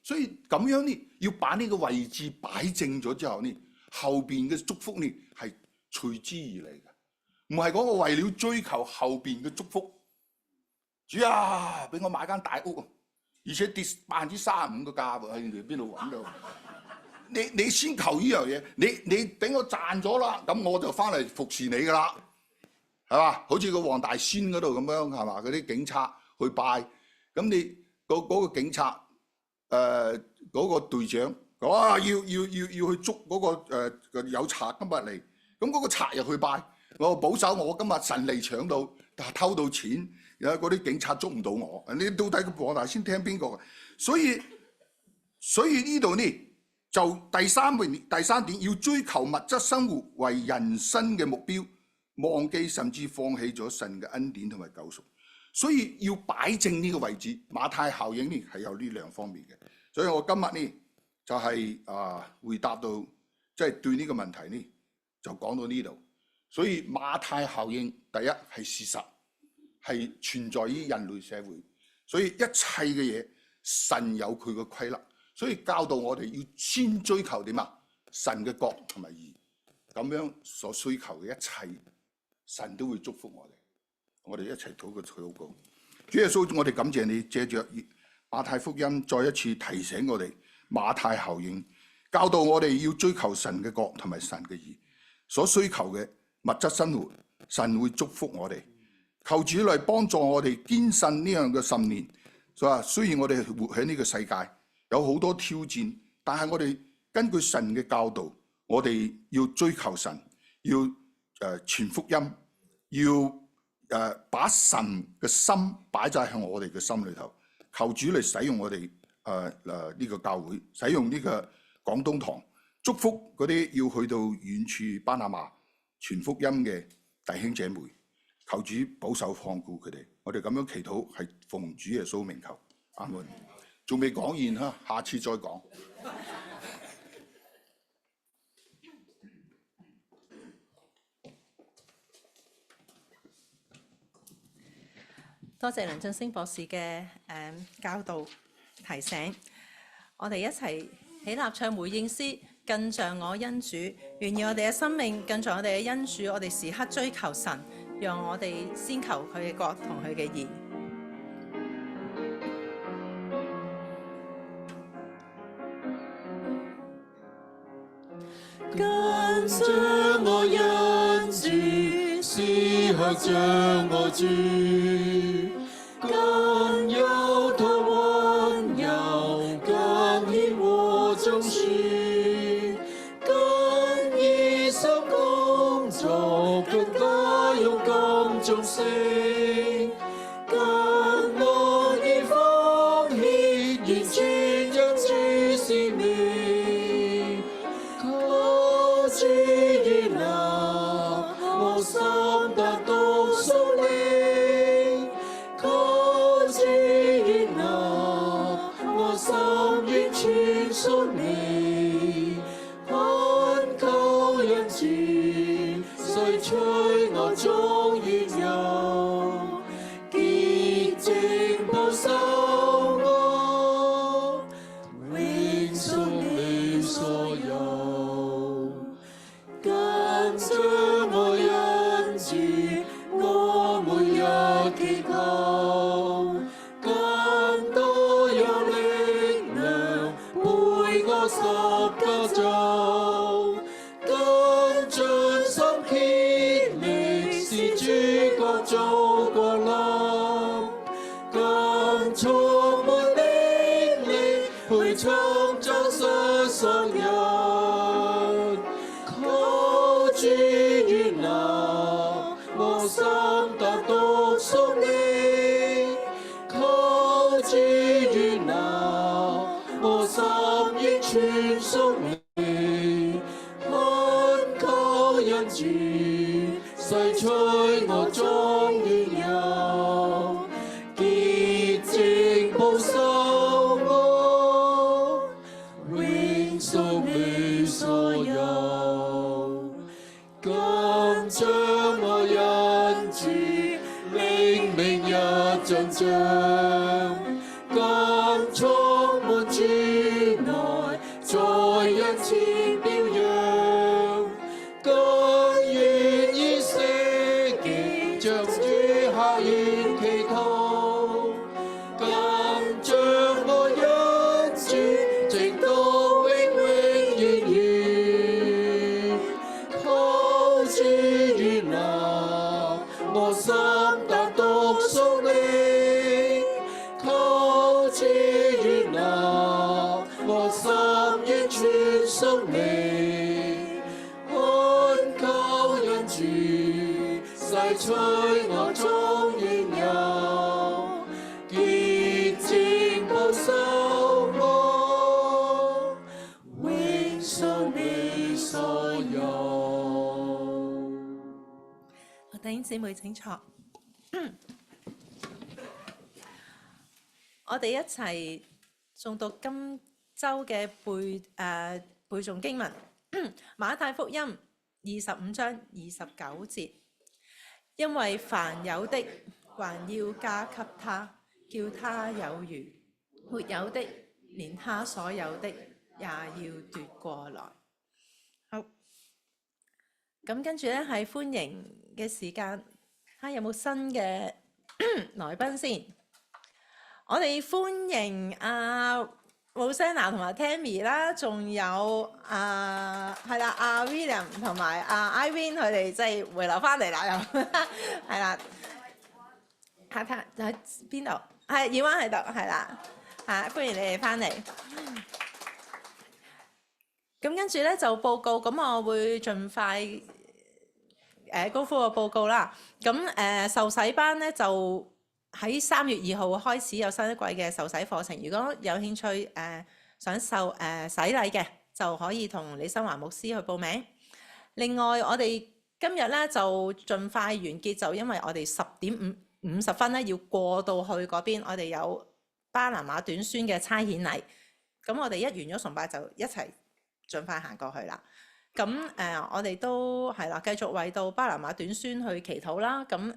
所以咁樣呢，要把呢個位置擺正咗之後呢，後邊嘅祝福呢係隨之而嚟嘅，唔係講我為了追求後邊嘅祝福，主啊，俾我買間大屋，而且跌35%個價喎，喺邊度揾到？你先求呢樣嘢，你俾我賺咗啦，咁我就翻嚟服侍你噶啦，係嘛？好似個黃大仙嗰度咁樣，係嘛？嗰啲警察去拜，咁你嗰個警察嗰個隊長，哇要去捉嗰個有賊今日嚟，咁嗰個賊入去拜，我保守我今日神嚟搶到，偷到錢，有嗰啲警察捉唔到我，你到底個黃大仙聽邊個？所以呢度呢就第三點，要追求物質生活為人生嘅目標，忘記甚至放棄咗神嘅恩典同埋救贖。所以要擺正呢個位置，馬太效應呢係有呢兩方面嘅。所以我今日呢就係回答到，即係對呢個問題呢就講到呢度。所以馬太效應第一係事實，係存在於人類社會。所以一切嘅嘢神有佢嘅規律，所以教導我哋要先追求點啊？神嘅國同埋義，咁樣所需求嘅一切，神都會祝福我哋。我哋一齊禱個禱告。主耶穌，我哋感謝你，借着馬太福音再一次提醒我哋馬太效應，教導我哋要追求神嘅國同埋神嘅義，所需求嘅物質生活，神會祝福我哋。求主嚟幫助我哋堅信呢樣嘅信念。所以話，雖然我哋活喺呢個世界有好多挑戰，但係我哋根據神嘅教導，我哋要追求神，要傳福音，要把神嘅心擺在喺我哋嘅心裏頭。求主嚟使用我哋呢個教會，使用呢個廣東堂，祝福嗰啲要去到遠處巴拿馬傳福音嘅弟兄姐妹。求主保守看顧佢哋，我哋咁樣祈禱係奉主耶穌名求，阿門。仲未講完哈，下次再講。
多謝梁振升博士嘅教導提醒，我哋一齊起立唱回應詩，更像我恩主。願意我哋嘅生命更像我哋嘅恩主，我哋時刻追求神。讓我哋先求佢嘅國同佢嘅義。
更像我恩主，時刻像我主，更有他溫柔，更顯我忠恕，更熱心工作，更加勇敢忠誠，更樂意放棄，完全因主使命。求主悅納我心達到屬靈，求主悅納我心完全屬你，懇求恩主，誰隨我終遠遊，潔淨保守我，永屬你所有。更像我恩主，我每日祈求，更多有力量陪我十架走，更盡心竭力使主國做降臨，更充滿力去創造世上人。求主悅納我心達到屬你，求主悅納我心完全屬你，懇求恩主，洗除我終遠遊，潔淨保守我，永屬你所有。更將我恩主，靈命一張張，更充滿主內，在人前表揚，更願意捨己，將主下願祈禱，更將我恩主，直到永永遠生命，看救恩主，洗除我中應有，潔淨保守我，永屬你所有。
弟兄姊妹請坐。我哋一齊誦讀今週嘅背誦經文，馬太福音25章29節。因為凡有的，還要加給他，叫他有餘；沒有的，連他所有的也要奪過來。好，咁跟住呢係歡迎嘅時間，睇下有冇新嘅來賓先。我哋歡迎Rosanna 同埋 Tammy 啦，仲有係啦William 同埋Irene 佢哋即係回流翻嚟啦，又係啦，睇睇喺邊度？係耀灣喺度，係啦，歡迎你哋翻嚟。咁跟住咧就報告，咁我會盡快高呼個報告啦。咁受洗班咧就喺3月2號開始有新一季嘅受洗課程，如果有興趣想受洗禮嘅，就可以同李新華牧師去報名。另外我哋今日咧就盡快完結，就因為我哋10點50分咧要過到去嗰邊，我哋有巴拿馬短宣嘅差遣禮。咁我哋一完咗崇拜就一齊盡快行過去啦。咁我哋都係啦，繼續為到巴拿馬短宣去祈禱啦。咁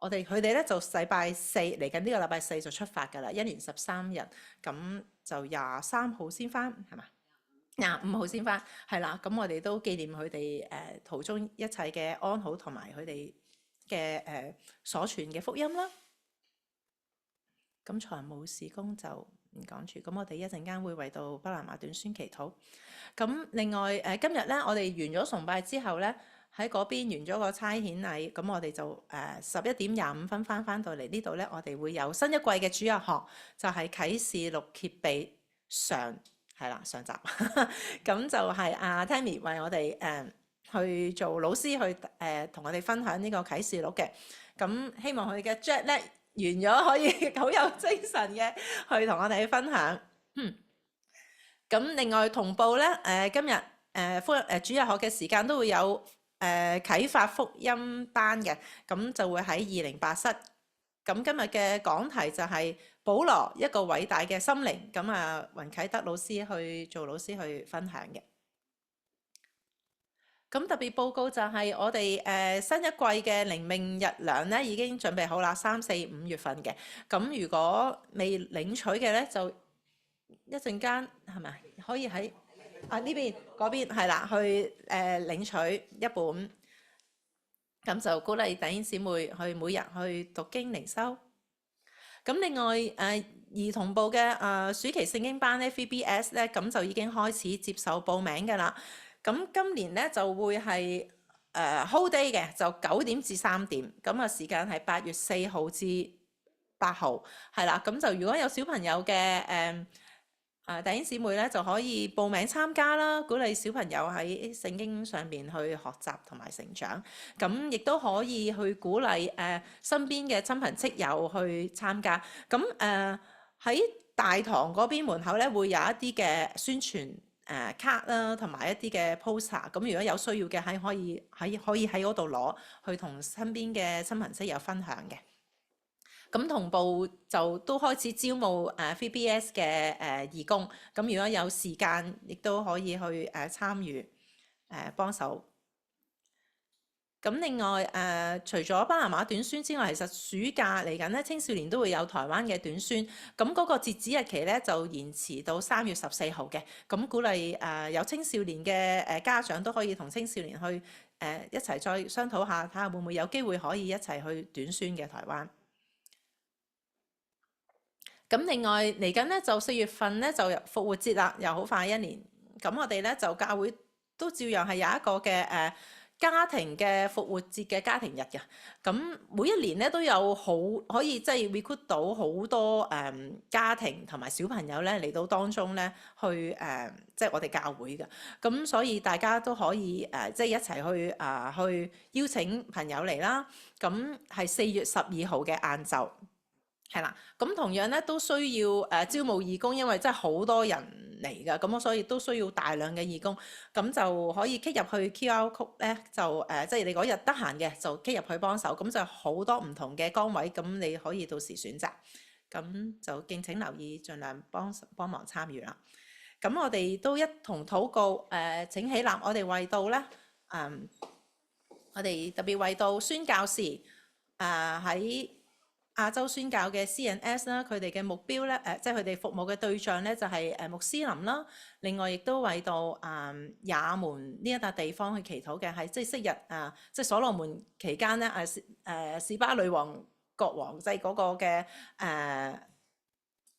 佢哋咧就禮拜四嚟緊，呢個禮拜四就出發㗎啦，一連13日，咁就23號先返，係嘛？25號先返，係啦。咁我哋都紀念佢哋途中一切嘅安好，同埋佢哋嘅所傳嘅福音啦。咁財務事工就唔講住，咁我哋一陣間會為到巴拿馬短宣祈禱。咁另外今日咧，我哋完咗崇拜之後咧，喺嗰邊完咗個差遣禮，咁我哋就11點25分翻到嚟呢度咧，我哋會有新一季嘅主日學，就係啟示錄揭秘上集，咁就係Tammy 為我哋去做老師去同我哋分享呢個啟示錄嘅，咁希望佢嘅 jet 咧完咗可以好有精神嘅去同我哋分享。咁另外同步咧，今日主日學嘅時間都會有啟發福音班嘅，咁就會喺208室。咁今日嘅講題就係保羅一個偉大嘅心靈，咁雲啟德老師去做老師去分享嘅。咁特別報告就係我哋新一季嘅靈命日糧咧已經準備好啦，3、4、5月份嘅。咁如果未領取嘅咧，就一陣間係咪可以喺呢邊嗰邊係啦，去領取一本，咁就鼓勵弟兄姊妹去每日去讀經靈修。咁另外兒童部嘅暑期聖經班咧 VBS 咧，咁就已經開始接受報名㗎啦。咁今年咧就會係whole day 嘅，就9點至3點，咁時間係8月4號至8號，係啦。咁就如果有小朋友嘅弟兄姊妹咧，就可以報名參加啦，鼓勵小朋友喺聖經上面去學習同埋成長。咁亦都可以去鼓勵身邊嘅親朋戚友去參加。咁喺大堂嗰邊門口咧，會有一啲嘅宣傳卡啦，同埋一啲嘅 poster。咁如果有需要嘅，可以喺嗰度攞去同身邊嘅親朋戚友分享嘅。咁同步就都開始招募VBS 嘅義工，咁如果有時間，亦都可以去參與幫手。咁另外除咗巴拿馬短宣之外，其實暑假嚟緊咧，青少年都會有台灣嘅短宣。咁嗰個截止日期咧就延遲到3月14號嘅。咁鼓勵有青少年嘅家長都可以同青少年去一齊再商討下，睇下會唔會有機會可以一齊去短宣嘅台灣。咁另外嚟緊咧就4月份咧就復活節啦，又好快一年。咁我哋咧就教會都照樣係有一個嘅家庭嘅復活節嘅家庭日嘅，咁每一年咧都有可以即係 recruit 到好多家庭同埋小朋友咧嚟到當中咧去即係我哋教會嘅，咁所以大家都可以即係一齊去邀請朋友嚟啦，咁係4月12號嘅晏晝。係啦，咁同樣咧都需要招募義工，因為真係好多人嚟㗎，咁所以都需要大量嘅義工，咁就可以 click 入去 QR code 咧，就即係你嗰日得閒嘅就 click 入去幫手，咁就好多唔同嘅崗位，咁你可以到時選擇，咁就敬請留意，盡量幫忙參與啦。咁我哋都一同禱告，請起立，我哋為到咧，我哋特別為到宣教士喺亞洲宣教嘅 CNS 啦，佢哋嘅目標咧，即係佢哋服務嘅對象咧，就係穆斯林啦。另外亦都為到也門呢一笪地方去祈禱嘅，係即係昔日即係所羅門期間咧，示巴女王國王即係嗰個嘅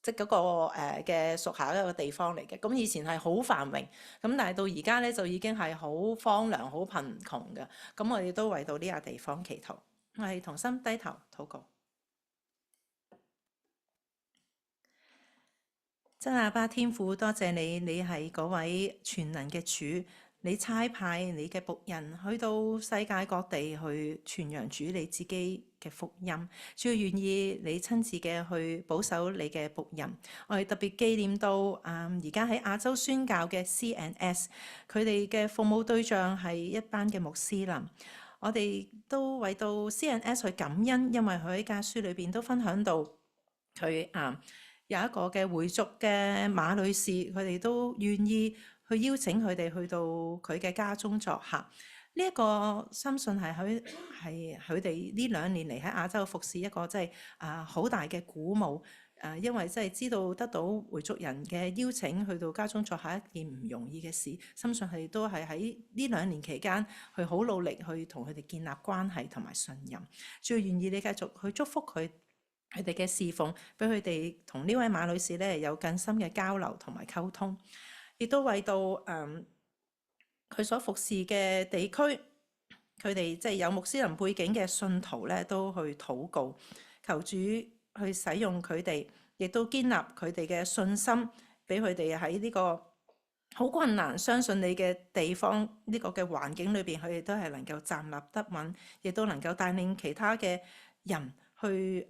即係嗰個嘅屬下一個地方嚟嘅。咁以前係好繁榮，咁但係到而家咧就已經係好荒涼、好貧窮嘅。咁我哋都為到呢個地方祈禱，我哋同心低頭禱告。真阿爸天父，多謝你，你係嗰位全能嘅主，你差派你嘅僕人去到世界各地去傳揚主你自己嘅福音，主要願意你親自嘅去保守你嘅僕人。我哋特別紀念到而家喺亞洲宣教嘅 CNS， 佢哋嘅服務對象係一班嘅穆斯林。我哋都為到 CNS 去感恩，因為佢喺家書裏邊都分享到佢有一個嘅回族嘅馬女士，佢哋都願意去邀請佢哋去到佢嘅家中作客。呢一個深信係佢哋呢2年嚟喺亞洲服侍一個即係好大嘅鼓舞。因為即係知道得到回族人嘅邀請去到家中作客一件唔容易嘅事，深信佢哋都係喺呢2年期間去好努力去同佢哋建立關係同埋信任。最願意你繼續去祝福佢哋嘅侍奉，俾佢哋同呢位馬女士咧有更深嘅交流同埋溝通，亦都為到佢所服侍嘅地區，佢哋即係有穆斯林背景嘅信徒咧，都去禱告，求主去使用佢哋，亦都建立佢哋嘅信心，俾佢哋喺呢個好困難相信你嘅地方呢個嘅環境裏邊，佢哋都係能夠站立得穩，亦都能夠帶領其他嘅人去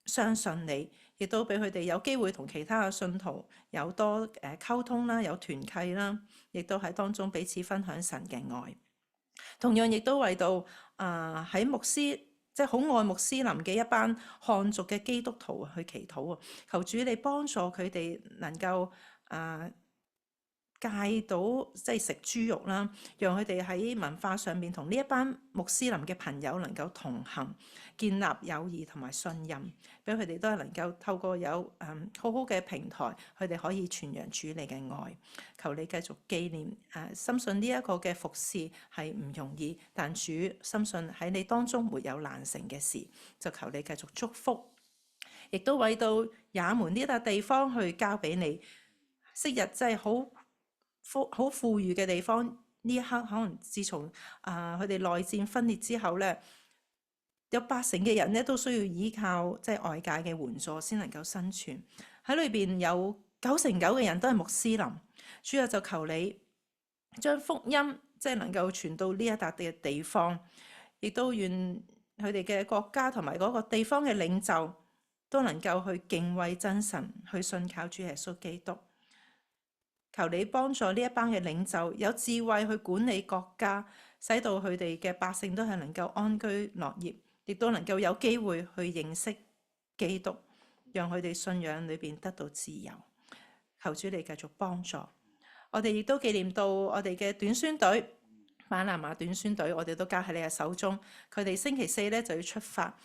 相信你，亦都俾佢哋有機會同其他嘅信徒有多溝通啦，有團契啦，亦都喺當中彼此分享神嘅愛。同樣亦都為到喺即係好愛穆斯林嘅一班漢族嘅基督徒去祈禱啊！求主你幫助佢哋能夠戒到即係食豬肉啦，讓佢哋喺文化上面同呢一班穆斯林嘅朋友能夠同行，建立友誼同埋信任，俾佢哋都係能夠透過有好好嘅平台，佢哋可以傳揚主你嘅愛。求你繼續紀念深信呢一個嘅服侍係唔容易，但主深信喺你當中沒有難成嘅事，就求你繼續祝福，亦都為到也門呢笪地方去交俾你。昔日真係好富裕嘅地方，呢一刻可能自從佢哋內戰分裂之後咧，有80%嘅人咧都需要依靠即係外界嘅援助先能夠生存。喺裏邊有99%嘅人都係穆斯林，主要就求你將福音即係能夠傳到呢一笪嘅地方，亦都願佢哋嘅國家同埋嗰個地方嘅領袖都能夠去敬畏真神，去信靠主耶穌基督。求你幫助呢一班嘅領袖有智慧去管理國家，使到佢哋嘅百姓都係能夠安居樂業，亦都能夠有機會去認識基督，讓佢哋信仰裏邊得到自由。求主你繼續幫助我哋，亦都紀念到我哋嘅短宣隊巴拿馬短宣隊，我哋都交喺你嘅手中。佢哋星期4咧就要出發，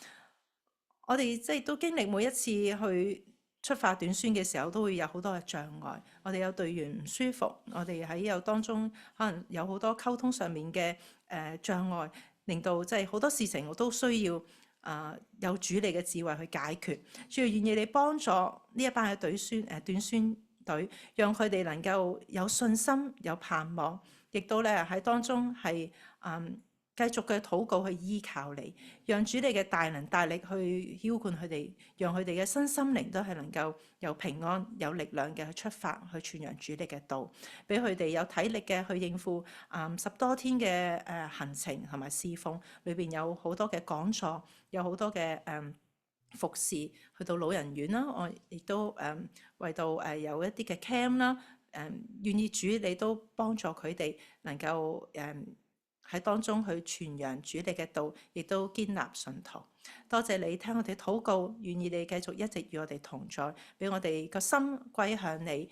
我哋即係都經歷每一次去出發短宣嘅時候，都會有好多嘅障礙。我哋有隊員唔舒服，我哋喺當中可能有好多溝通上面嘅障礙，令到即係好多事情我都需要有主你嘅智慧去解決。主要願意你幫助呢一班嘅短宣隊，讓佢哋能夠有信心、有盼望，亦都咧喺當中係繼續嘅禱告去依靠你，讓主你嘅大能大力去澆灌佢哋，讓佢哋嘅身心靈都係能夠有平安、有力量嘅去出發，去傳揚主你嘅道，俾佢哋有體力嘅去應付10多天嘅行程同埋侍奉，裏邊有好多嘅講座，有好多嘅服侍，去到老人院啦，我亦都為到有一啲嘅 camp 啦，願意主你都幫助佢哋能夠喺當中去傳揚主你嘅道，亦都堅立信徒。多謝你聽我哋禱告，願意你繼續一直與我哋同在，俾我哋個心歸向你，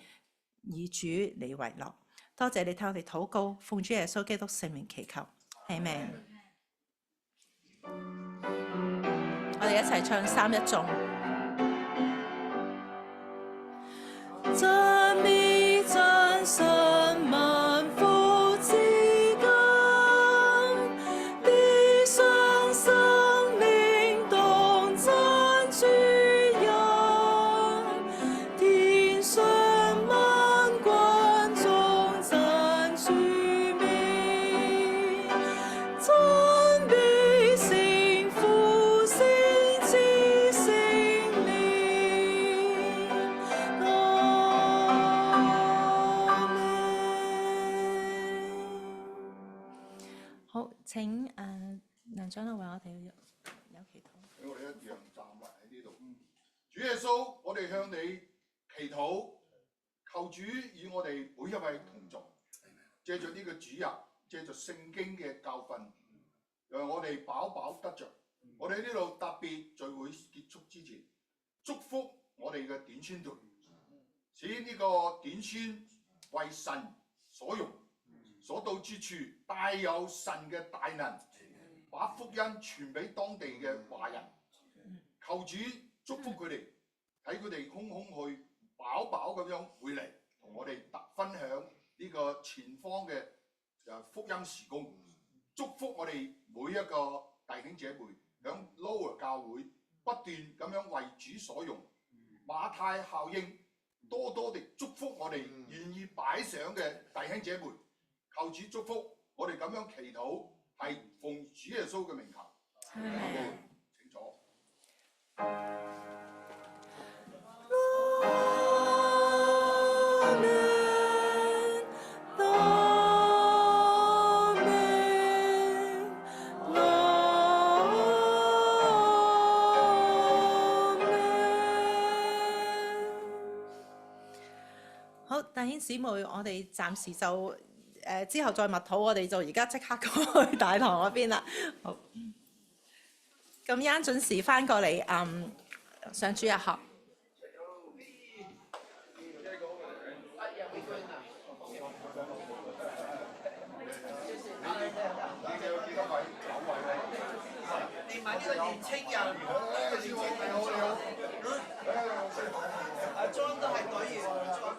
以主你為樂。多謝你聽我哋禱告，奉主耶穌基督聖名祈求，阿們。我哋一齊唱三一頌。真美真神萬福之根，地上生命當真主人，天上萬軍中真主名，真比聖父聖子聖靈。好，請梁長老為我哋有祈禱。
俾我哋一樣站立喺呢度。主耶穌，我哋向你祈禱，求主與我哋每一位同在，借着呢個主日，借着聖經嘅教訓，讓我哋飽飽得着。我哋喺呢度特別聚會結束之前，祝福我哋嘅短宣團，使呢個短宣為神所用，所到之處帶有神嘅大能，把福音傳俾當地嘅華人。求主祝福佢哋，睇佢哋空空去，飽飽咁樣回嚟，同我哋分享呢個前方嘅福音事工。祝福我哋每一個弟兄姐妹響 Lower 教會不斷咁樣為主所用。馬太效應多多地祝福我哋願意擺上嘅弟兄姐妹。求主祝福我哋咁樣祈禱，係奉主耶穌嘅名求。請坐。
好，弟兄姊妹，我哋暫時就之後再默禱，我哋就而家即刻過去大堂嗰邊啦。好，咁一陣準時翻過嚟上主日學。
連埋呢個年青人，阿 John 都係隊員，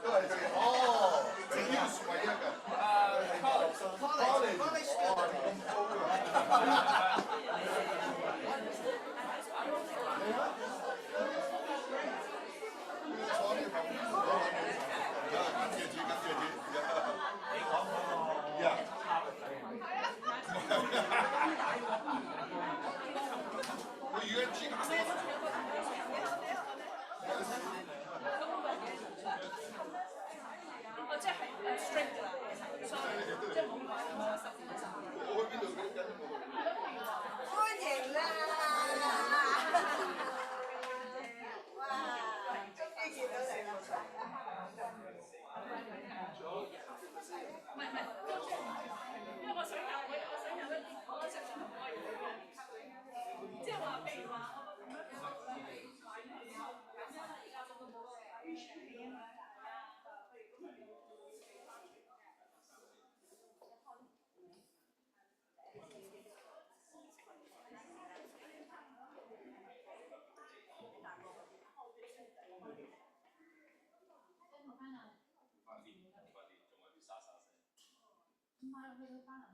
都係隊員。哦，整呢個係一嘅。college student。
唔係去到班蘭